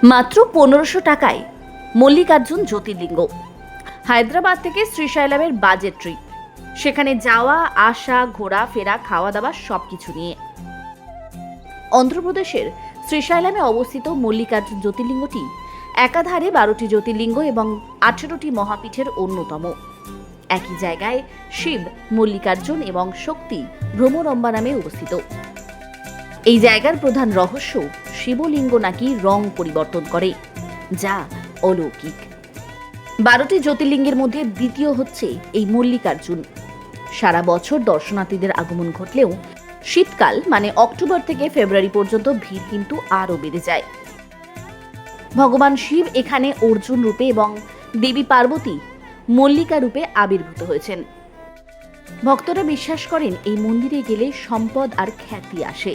মাত্র 1500 টাকায় মল্লিকার্জুন জ্যোতির্লিঙ্গ। হায়দ্রাবাদ থেকে শ্রীশৈলমের বাজেট ট্রিপ, সেখানে যাওয়া আসা ঘোরা ফেরা খাওয়া দাওয়া সবকিছু নিয়ে। অন্ধ্রপ্রদেশের শ্রীশৈলমে অবস্থিত মল্লিকার্জুন জ্যোতির্লিঙ্গটি একাধারে 12টি জ্যোতির্লিঙ্গ এবং 18টি মহাপীঠের অন্যতম। একই জায়গায় শিব, মল্লিকার্জুন এবং শক্তি ভ্রমরম্বা নামে অবস্থিত। এই জায়গার প্রধান রহস্য, শিবলিঙ্গ নাকি রং পরিবর্তন করে, যা অলৌকিক। 12টি জ্যোতির্লিঙ্গের মধ্যে দ্বিতীয় হচ্ছে এই মল্লিকার্জুন। সারা বছর দর্শনার্থীদের আগমন ঘটলেও শীতকাল মানে অক্টোবর থেকে ফেব্রুয়ারি পর্যন্ত ভিড় কিন্তু আরও বেড়ে যায়। ভগবান শিব এখানে অর্জুন রূপে এবং দেবী পার্বতী মল্লিকা রূপে আবির্ভূত হয়েছেন। ভক্তরা বিশ্বাস করেন এই মন্দিরে গেলে সম্পদ আর খ্যাতি আসে।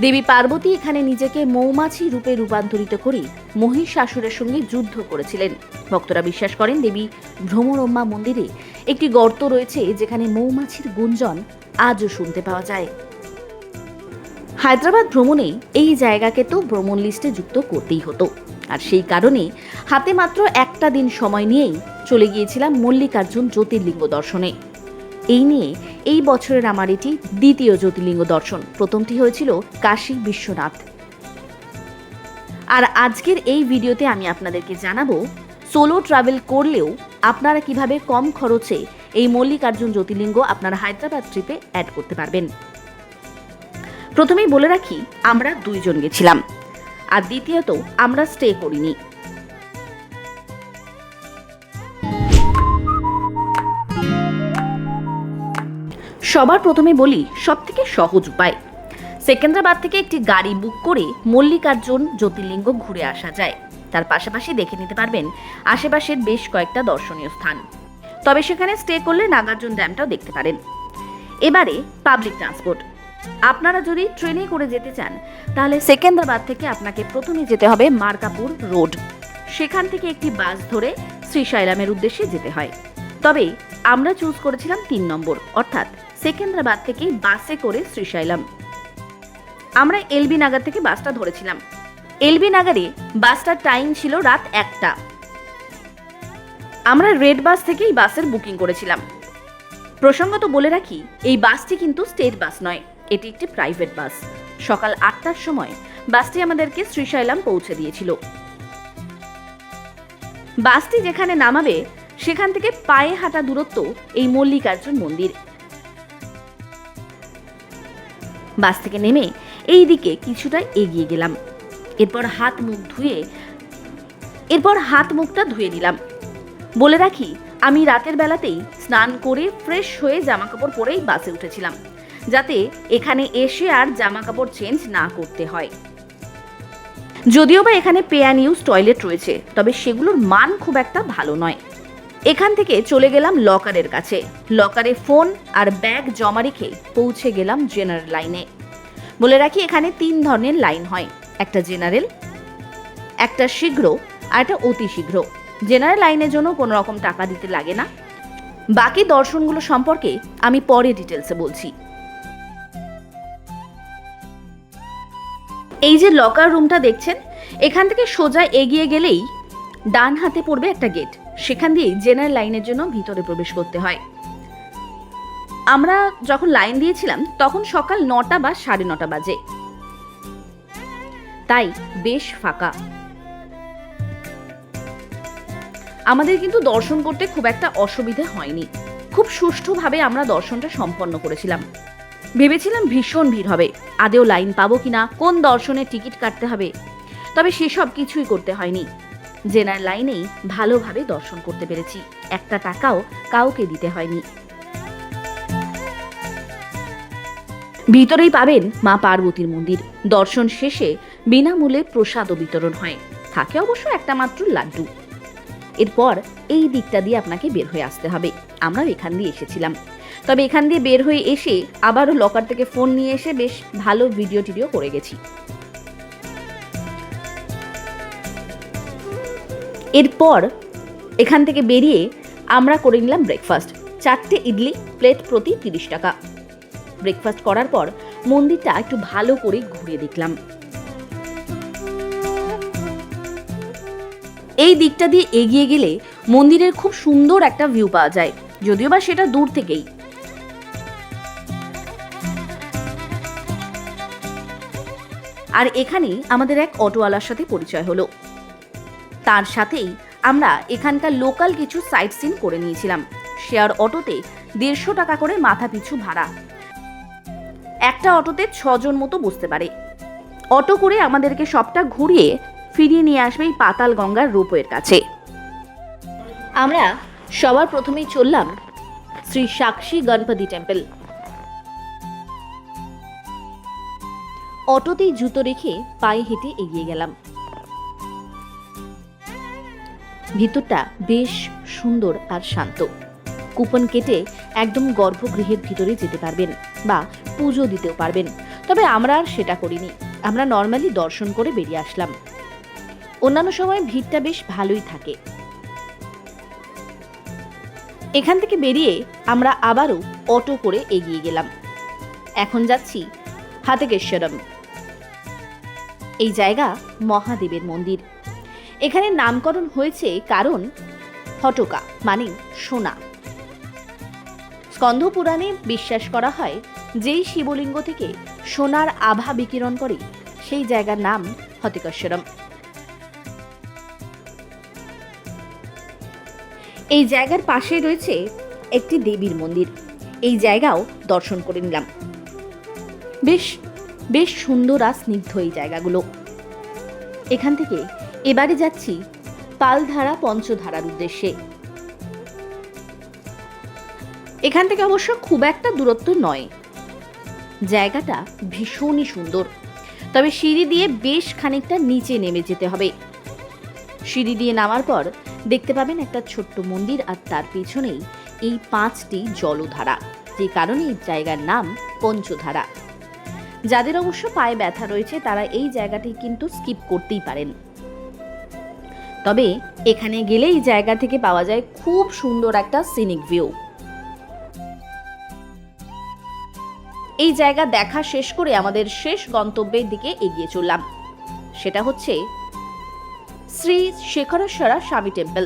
দেবী পার্বতী এখানে নিজেকে মৌমাছি রূপে রূপান্তরিত করে মহিষাসুরের সঙ্গে যুদ্ধ করেছিলেন। ভক্তরা বিশ্বাস করেন দেবী ভ্রমরম্বা মন্দিরে একটি গর্ত রয়েছে, যেখানে মৌমাছির গুঞ্জন আজও শুনতে পাওয়া যায়। হায়দ্রাবাদ ভ্রমণে এই জায়গাকে তো ভ্রমণ লিস্টে যুক্ত করতেই হতো, আর সেই কারণে হাতে মাত্র একটা দিন সময় নিয়েই চলে গিয়েছিলাম মল্লিকার্জুন জ্যোতির্লিঙ্গ দর্শনে। এই নিয়ে এই বছরের আমার এটি দ্বিতীয় জ্যোতির্লিঙ্গ দর্শন। প্রথমটি হয়েছিল কাশী বিশ্বনাথ। আর আজকের এই ভিডিওতে আমি আপনাদেরকে জানাবো সোলো ট্রাভেল করলেও আপনারা কিভাবে কম খরচে এই মল্লিকার্জুন জ্যোতির্লিঙ্গ আপনারা হায়দ্রাবাদ ট্রিপে অ্যাড করতে পারবেন। প্রথমেই বলে রাখি, আমরা 2 জন গেছিলাম, আর দ্বিতীয়ত আমরা স্টে করিনি। সবার প্রথমে বলি সবথেকে সহজ উপায়, সেকেন্দ্রাবাদ থেকে একটি গাড়ি বুক করে মল্লিকার্জুন জ্যোতির্লিঙ্গ ঘুরে আসা যায়। তার পাশাপাশি দেখে নিতে পারবেন আশেপাশের বেশ কয়েকটা দর্শনীয় স্থান। তবে সেখানে স্টে করলে নাগার্জুন ড্যামটাও দেখতে পারেন। এবারে পাবলিক ট্রান্সপোর্ট, আপনারা যদি ট্রেনে করে যেতে চান তাহলে সেকেন্দ্রাবাদ থেকে আপনাকে প্রথমে যেতে হবে মার্কাপুর রোড। সেখান থেকে একটি বাস ধরে শ্রীশৈলমের উদ্দেশ্যে যেতে হয়। তবে আমরা চুজ করেছিলাম 3 নম্বর, অর্থাৎ সেকেন্দ্রাবাদ থেকে বাসে করে শ্রীশৈলম। আমরা এলবি নাগার থেকে বাসটা ধরেছিলাম। এলবি নাগারে বাসটার টাইম ছিল রাত 1টা। আমরা রেড বাস থেকেই বাসের বুকিং করেছিলাম। প্রসঙ্গত বলে রাখি, এই বাসটি কিন্তু স্টেট বাস নয়, এটি একটি প্রাইভেট বাস। সকাল 8টার সময় বাসটি আমাদেরকে শ্রীশৈলম পৌঁছে দিয়েছিল। বাসটি যেখানে নামাবে সেখান থেকে পায়ে হাঁটা দূরত্ব এই মল্লিকার্জুন মন্দির। বাস থেকে নেমে এই দিকে কিছুটা এগিয়ে গেলাম। এরপর হাত মুখটা ধুয়ে নিলাম। বলে রাখি, আমি রাতের বেলাতেই স্নান করে ফ্রেশ হয়ে জামাকাপড় পরেই বাসে উঠেছিলাম, যাতে এখানে এসে আর জামাকাপড় চেঞ্জ না করতে হয়। যদিও বা এখানে পে অ্যান্ড ইউজ টয়লেট রয়েছে, তবে সেগুলোর মান খুব একটা ভালো নয়। এখান থেকে চলে গেলাম লকারের কাছে। লকারে ফোন আর ব্যাগ জমা রেখে পৌঁছে গেলাম জেনারেল লাইনে। বলে রাখি, এখানে 3 ধরনের লাইন হয়, একটা জেনারেল, একটা শীঘ্র আর একটা অতি শীঘ্র। জেনারেল লাইনের জন্য কোনো রকম টাকা দিতে লাগে না। বাকি দর্শনগুলো সম্পর্কে আমি পরে ডিটেলসে বলছি। এই যে লকার রুমটা দেখছেন, এখান থেকে সোজা এগিয়ে গেলেই ডান হাতে পড়বে একটা গেট, সেখান দিয়ে জেনারেল লাইনের জন্য ভিতরে প্রবেশ করতে হয়। আমরা যখন লাইন দিয়েছিলাম তখন সকাল 9টা বা 9:30 বাজে, তাই বেশ ফাঁকা। আমাদের কিন্তু দর্শন করতে খুব একটা অসুবিধে হয়নি। খুব সুষ্ঠুভাবে আমরা দর্শনটা সম্পন্ন করেছিলাম। ভেবেছিলাম ভীষণ ভিড় হবে, আদেও লাইন পাবো কিনা, কোন দর্শনের টিকিট কাটতে হবে, তবে সেসব কিছুই করতে হয়নি। জেনারেল লাইনেই ভালোভাবে দর্শন করতে পেরেছি, একটা টাকাও কাউকে দিতে হয়নি। ভিতরেই পাবেন মা পার্বতীর মন্দির। দর্শন শেষে বিনামূল্যে প্রসাদও বিতরণ হয়, থাকে অবশ্য একটা মাত্র লাড্ডু। এরপর এই দিকটা দিয়ে আপনাকে বের হয়ে আসতে হবে। আমরা এখান দিয়ে এসেছিলাম, তবে এখান দিয়ে বের হয়ে এসে আবারও লকার থেকে ফোন নিয়ে এসে বেশ ভালো ভিডিও করে গেছি। এরপর এখান থেকে বেরিয়ে আমরা করে নিলাম ব্রেকফাস্ট। 4টে ইডলি, প্লেট প্রতি 30 টাকা। ব্রেকফাস্ট করার পর মন্দিরটা একটু ভালো করে ঘুরে দেখলাম। এই দিকটা দিয়ে এগিয়ে গেলে মন্দিরের খুব সুন্দর একটা ভিউ পাওয়া যায়, যদিও বা সেটা দূর থেকেই। আর এখানেই আমাদের এক অটোওয়ালার সাথে পরিচয় হলো। তার সাথেই আমরা এখানকার লোকাল কিছু সাইট সিন করে নিয়েছিলাম। শেয়ার অটোতে 150 টাকা করে মাথা পিছু ভাড়া। একটা অটোতে 6 জন মতো বসতে পারে। অটো করে আমাদেরকে সবটা ঘুরিয়ে ফিরিয়ে নিয়ে আসবে এই পাতাল গঙ্গার রোপওয়ের কাছে। আমরা সবার প্রথমেই চললাম শ্রী সাক্ষী গণপতি টেম্পল। অটোতেই জুতো রেখে পায়ে হেঁটে এগিয়ে গেলাম। ভিতরটা বেশ সুন্দর আর শান্ত। কুপন কেটে একদম গর্ভগৃহের ভিতরে যেতে পারবেন বা পুজো দিতেও পারবেন, তবে আমরা আর সেটা করিনি। আমরা নর্মালি দর্শন করে বেরিয়ে আসলাম। অন্যান্য সময় ভিড়টা বেশ ভালোই থাকে। এখান থেকে বেরিয়ে আমরা আবারও অটো করে এগিয়ে গেলাম। এখন যাচ্ছি হাতেকেশ্বরম। এই জায়গা মহাদেবের মন্দির। এখানে নামকরণ হয়েছে কারণ হটকা মানে সোনা। স্কন্ধ পুরাণে বিশ্বাস করা হয় যেই শিবলিঙ্গ থেকে সোনার আভা বিকিরণ করে সেই জায়গার নাম হতেকেশ্বরম। এই জায়গার পাশে রয়েছে একটি দেবীর মন্দির। এই জায়গাও দর্শন করে নিলাম। বেশ সুন্দর আর স্নিগ্ধ এই জায়গাগুলো। এখান থেকে এবারে যাচ্ছি পালধারা পঞ্চধারার উদ্দেশ্যে। এখান থেকে অবশ্য খুব একটা দূরত্ব নয়। জায়গাটা ভীষণই সুন্দর, তবে সিঁড়ি দিয়ে বেশ খানিকটা নিচে নেমে যেতে হবে। সিঁড়ি দিয়ে নামার পর দেখতে পাবেন একটা ছোট্ট মন্দির, আর তার পেছনেই এই 5টি জলধারা, যে কারণে এই জায়গার নাম পঞ্চধারা। যাদের অবশ্য পায়ে ব্যথা রয়েছে তারা এই জায়গাটি কিন্তু স্কিপ করতেই পারেন। তবে এখানে গেলে এই জায়গা থেকে পাওয়া যায় খুব সুন্দর একটা সিনিক ভিউ। এই জায়গা দেখা শেষ করে আমাদের শেষ গন্তব্যের দিকে এগিয়ে চললাম। সেটা হচ্ছে শ্রী শেখরেশ্বরা স্বামী টেম্পল।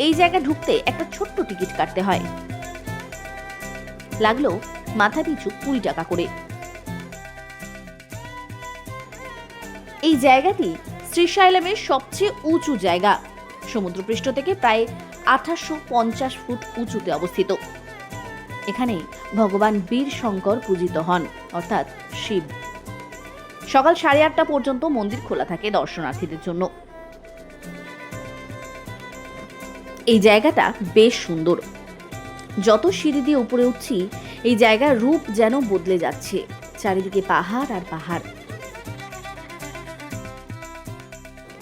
এই জায়গা ঢুকতে একটা ছোট্ট টিকিট কাটতে হয়, লাগলো মাথা পিছু 20 টাকা করে। এই জায়গাটি শ্রীশৈলমের সবচেয়ে উঁচু জায়গা। সমুদ্রপৃষ্ঠ থেকে প্রায় 1850 ফুট উঁচুতে অবস্থিত। এখানে ভগবান বীর শঙ্কর পূজিত হন, অর্থাৎ শিব। সকাল 8:30 পর্যন্ত মন্দির খোলা থাকে দর্শনার্থীদের জন্য। এই জায়গাটা বেশ সুন্দর। যত সিঁড়ি দিয়ে উপরে উঠছি এই জায়গার রূপ যেন বদলে যাচ্ছে। চারিদিকে পাহাড় আর পাহাড়।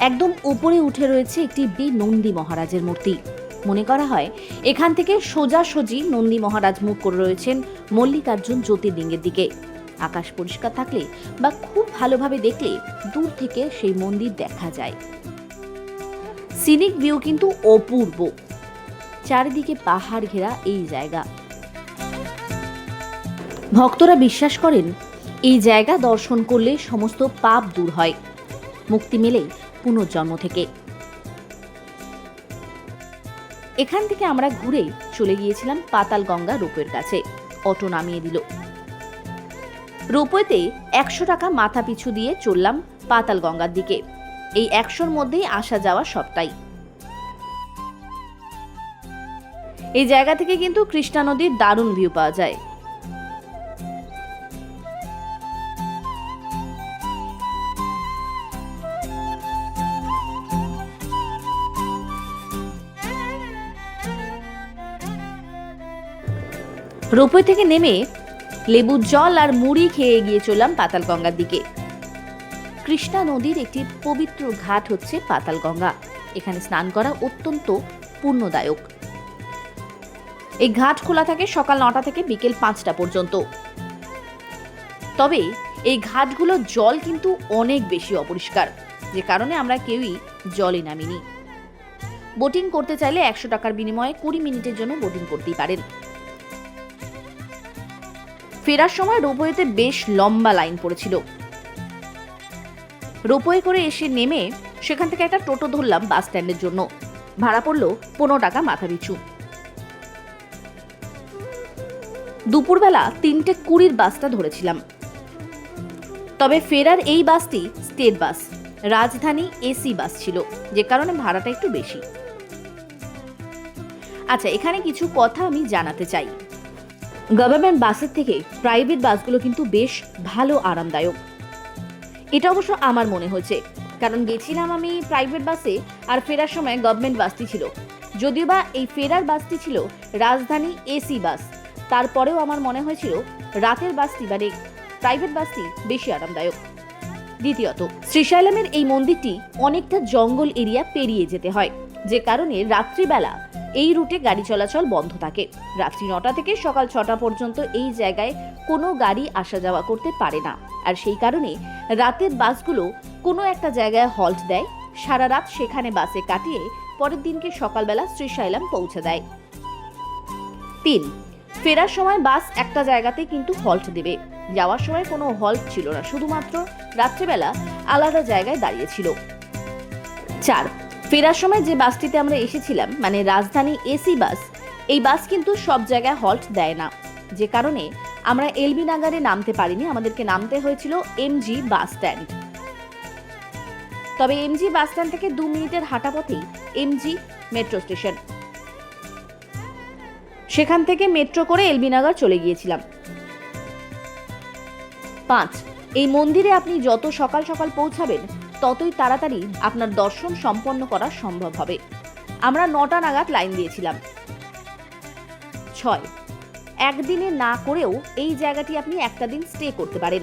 একদম উপরে উঠে রয়েছে একটি নন্দী মহারাজের মূর্তি। মনে করা হয় এখান থেকে সোজাসুজি নন্দী মহারাজ মুখ করে রয়েছেন মল্লিকার্জুন জ্যোতির্লিঙ্গের দিকে। আকাশ পরিষ্কার থাকলে বা খুব ভালোভাবে দেখলে দূর থেকে সেই মন্দির দেখা যায়। সিনিক ভিউ কিন্তু অপূর্ব। চারিদিকে পাহাড় ঘেরা এই জায়গা। ভক্তরা বিশ্বাস করেন এই জায়গা দর্শন করলে সমস্ত পাপ দূর হয়, মুক্তি মেলে পুনর্জন্ম থেকে। এখান থেকে আমরা ঘুরে চলে গিয়েছিলাম পাতাল গঙ্গা রোপওয়ের কাছে। অটো নামিয়ে দিল। রোপওয়েতে 100 টাকা মাথা পিছু দিয়ে চললাম পাতাল গঙ্গার দিকে। এই 100-র মধ্যেই আসা যাওয়া সবটাই। এই জায়গা থেকে কিন্তু কৃষ্ণা নদীর দারুণ ভিউ পাওয়া যায়। রোপওয়ে থেকে নেমে লেবুর জল আর মুড়ি খেয়ে এগিয়ে চললাম পাতাল গঙ্গার দিকে। কৃষ্ণা নদীর একটি পবিত্র ঘাট হচ্ছে পাতাল গঙ্গা। এখানে স্নান করা অত্যন্ত পুণ্যদায়ক। এই ঘাট খোলা থাকে সকাল 9টা থেকে বিকেল 5টা পর্যন্ত। তবে এই ঘাটগুলোর জল কিন্তু অনেক বেশি অপরিষ্কার, যে কারণে আমরা কেউই জলে নামিনি। বোটিং করতে চাইলে 100 টাকার বিনিময়ে 20 মিনিটের জন্য বোটিং করতেই পারেন। ফেরার সময় রোপওয়েতে বেশ লম্বা লাইন পড়েছিল। রোপওয়ে করে এসে নেমে সেখান থেকে একটা টোটো ধরলাম বাস স্ট্যান্ডের জন্য। ভাড়া পড়লো 15 টাকা মাথাপিছু। দুপুরবেলা 3:20 বাসটা ধরেছিলাম। তবে ফেরার এই বাসটি স্টেট বাস, রাজধানী এসি বাস ছিল, যে কারণে ভাড়াটা একটু বেশি। আচ্ছা, এখানে কিছু কথা আমি জানাতে চাই। গভর্নমেন্ট বাসের থেকে প্রাইভেট বাসগুলো কিন্তু বেশ ভালো আরামদায়ক। এটা অবশ্য আমার মনে হয়েছে, কারণ গেছিলাম আমি প্রাইভেট বাসে আর ফেরার সময় গভর্নমেন্ট বাসটি ছিল। যদিও বা এই ফেরার বাসটি ছিল রাজধানী এসি বাস, তারপরেও আমার মনে হয়েছিল রাতের বাসটি মানে প্রাইভেট বাসটি বেশি আরামদায়ক। দ্বিতীয়ত, শ্রীশৈলমের এই মন্দিরটি অনেকটা জঙ্গল এরিয়া পেরিয়ে যেতে হয়, যে কারণে রাত্রিবেলা এই রুটে গাড়ি চলাচল বন্ধ থাকে। রাত্রি 9টা থেকে সকাল 6টা পর্যন্ত এই জায়গায় কোনো গাড়ি আসা যাওয়া করতে পারে না। আর সেই কারণে রাতের বাসগুলো কোনো একটা জায়গায় হল্ট দেয়, সারা রাত সেখানে বাসে কাটিয়ে পরের দিনকে সকালবেলা শ্রীশৈলম পৌঁছে দেয়। 3, ফেরার সময় বাস একটা জায়গাতে কিন্তু হল্ট দেবে। যাওয়ার সময় কোনো হল্ট ছিল না, শুধুমাত্র রাত্রিবেলা আলাদা জায়গায় দাঁড়িয়েছিল। 4, ফেরার সময় যে বাসটিতে আমরা এসেছিলাম মানে রাজধানী এসি বাস, এই বাস কিন্তু সব জায়গায় হল্ট দেয় না, যে কারণে আমরা এলবি নাগারে নামতে পারিনি। আমাদেরকে নামতে হয়েছিল এমজি বাস স্ট্যান্ড। তবে এমজি বাস স্ট্যান্ড থেকে 2 মিনিটের হাঁটা পথেই এমজি মেট্রো স্টেশন, সেখান থেকে মেট্রো করে এলবি নাগার চলে গিয়েছিলাম। 5, এই মন্দিরে আপনি যত সকাল সকাল পৌঁছাবেন ততই তাড়াতাড়ি আপনার দর্শন সম্পন্ন করা সম্ভব হবে। আমরা 9টা নাগাদ লাইন দিয়েছিলাম। 6, একদিনে না করেও এই জায়গাটি আপনি একটা দিন স্টে করতে পারেন।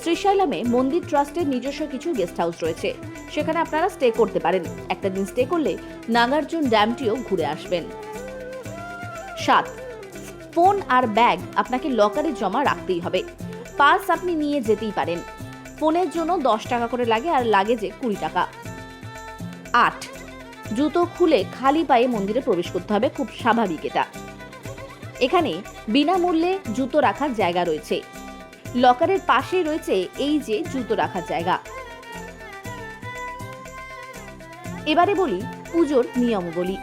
শ্রীশৈলমে মন্দির ট্রাস্টের নিজস্ব কিছু গেস্ট হাউস রয়েছে, সেখানে আপনারা স্টে করতে পারেন। একটা দিন স্টে করলে নাগার্জুন ড্যামটিও ঘুরে আসবেন। 7, ফোন আর ব্যাগ আপনাকে লকারে জমা রাখতেই হবে। পার্স আপনি নিয়ে যেতেই পারেন। ফোনের জন্য 10 টাকা করে লাগে আর লাগেজে 20 টাকা। 8, জুতো খুলে খালি পায়ে মন্দিরে প্রবেশ করতে হবে, খুব স্বাভাবিক এটা। এখানে বিনামূল্যে জুতো রাখার জায়গা রয়েছে। লকারের পাশেই রয়েছে এই যে জুতো রাখার জায়গা। এবারে বলি পুজোর নিয়মাবলী।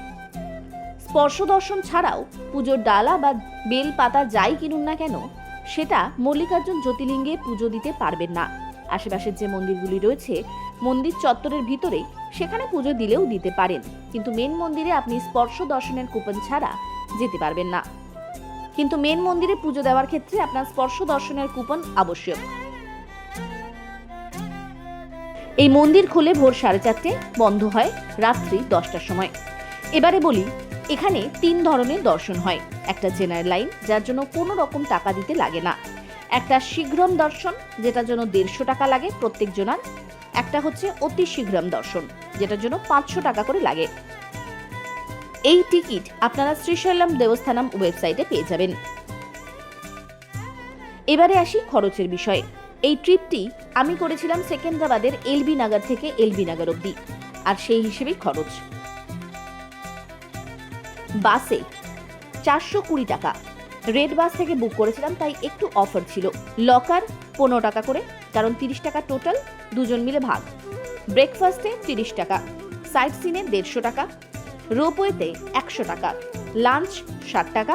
স্পর্শ দর্শন ছাড়াও পুজোর ডালা বা বেল পাতা যাই কিনুন না কেন, সেটা মল্লিকার্জুন জ্যোতির্লিঙ্গে পুজো দিতে পারবেন না। আশেপাশের যে মন্দিরগুলি রয়েছে মন্দির চত্বরের ভিতরেই, সেখানে পুজো দিলেও দিতে পারেন, কিন্তু মেন মন্দিরে আপনি স্পর্শ দর্শনের কুপন ছাড়া যেতে পারবেন না। কিন্তু মেন মন্দিরে পুজো দেওয়ার ক্ষেত্রে আপনার স্পর্শ দর্শনের কুপন আবশ্যক। এই মন্দির খুলে ভোর 4:30, বন্ধ হয় রাত্রি 10টার সময়। এবারে বলি, এখানে 3 ধরনের দর্শন হয়। একটা জেনারেল লাইন, যার জন্য কোনো রকম টাকা দিতে লাগে না। একটা শীঘ্রম দর্শন, যেটার জন্য 150 টাকা লাগে প্রত্যেক জনার। একটা হচ্ছে অতি শীঘ্রম দর্শন, যেটার জন্য 500 টাকা করে লাগে। এই টিকিট আপনারা শ্রীশৈলম দেবস্থানম ওয়েবসাইটে পেয়ে যাবেন। এবারে আসি খরচের বিষয়ে। এই ট্রিপটি আমি করেছিলাম সেকেন্দ্রাবাদের এলবি নাগার থেকে এলবি নাগার অবধি, আর সেই হিসেবেই খরচ। বাসে 420 টাকা, রেড বাস থেকে বুক করেছিলাম, তাই একটু অফার ছিল। লকার 15 টাকা করে, কারণ 30 টাকা টোটাল, দুজন মিলে ভাগ। ব্রেকফাস্টে 30 টাকা, সাইট সিনে 150 টাকা, রোপওয়েতে 100 টাকা, লাঞ্চ 60 টাকা।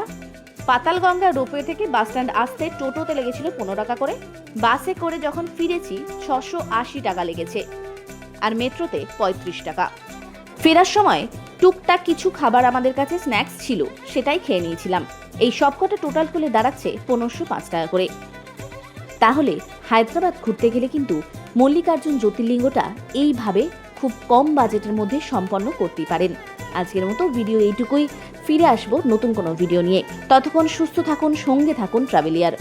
পাতালগঙ্গা রোপওয়ে থেকে বাস স্ট্যান্ড আসতে টোটোতে লেগেছিল 15 টাকা করে। বাসে করে যখন ফিরেছি 680 টাকা লেগেছে, আর মেট্রোতে 35 টাকা। ফেরার সময় টুকটাক কিছু খাবার আমাদের কাছে স্ন্যাক্স ছিল, সেটাই খেয়ে নিয়েছিলাম। এই সবকটা টোটাল করে দাঁড়াচ্ছে 1505 টাকা করে। তাহলে হায়দ্রাবাদ ঘুরতে গেলে কিন্তু মল্লিকার্জুন জ্যোতির্লিঙ্গটা এইভাবে খুব কম বাজেটের মধ্যে সম্পন্ন করতে পারেন। আজকের মতো ভিডিও এইটুকুই। ফিরে আসবো নতুন কোনো ভিডিও নিয়ে। ততক্ষণ সুস্থ থাকুন, সঙ্গে থাকুন ট্রাভেলিয়ার।